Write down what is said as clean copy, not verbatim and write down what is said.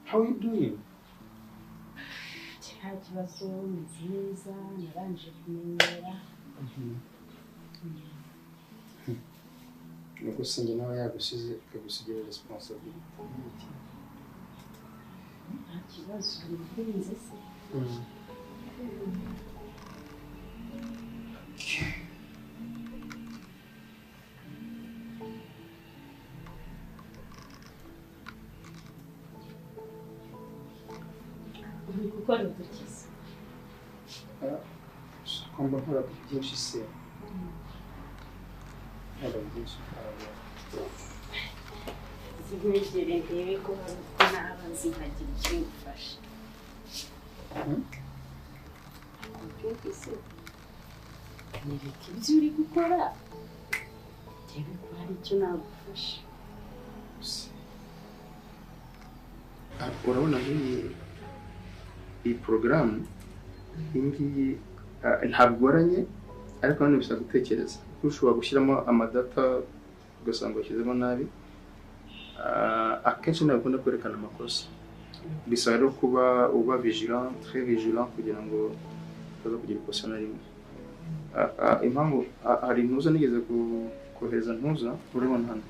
How are you doing? Nta kibazo nziza narangije kumenyera. Nuko sinjye nawe yagusize akagusigira responsibility. Nta kibazo birinze se. Uri gukora udukiza. Kwamba nkora byinshi se. Nkora byinshi. Zigwegere ndebe ko hari uko naba nzi nkagira icyo ngufasha. Byumvise nereka ibyo uri gukora ndebe ko hari icyo nagufasha. Urabona iyi porogaramu iyi ntabwo igoranye ariko nanone bisaba gutekereza kuko ushobora gushyiramo amadata ugasanga washyizemo nabi akenshi ntabwo ukunda kwerekana amakosa bisaba rero kuba uba vigilant très vigilant kugira ngo utaza kugira ikosa na rimwe impamvu hari intuza nigeze kohereza ntuza urabona hano